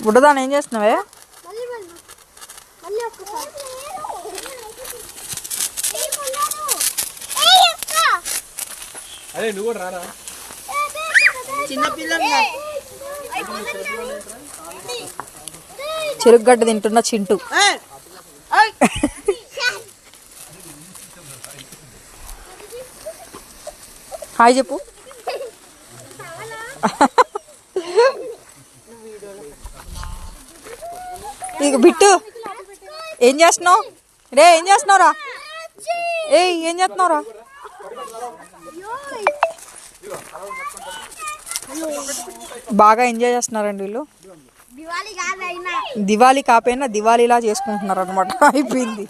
బుడ్డదాన్ని ఏం చేస్తున్నావే? చెరుగడ్డ తింటున్న చింటూ. హాయ్ చెప్పు. ఇక బిట్టు ఏం చేస్తున్నావు రే? ఏం చేస్తున్నావురా? ఏం చేస్తున్నావురా? బాగా ఎంజాయ్ చేస్తున్నారండి వీళ్ళు. దివాళీ కాపోయినా దివాళీలా చేసుకుంటున్నారు అనమాట. అయిపోయింది.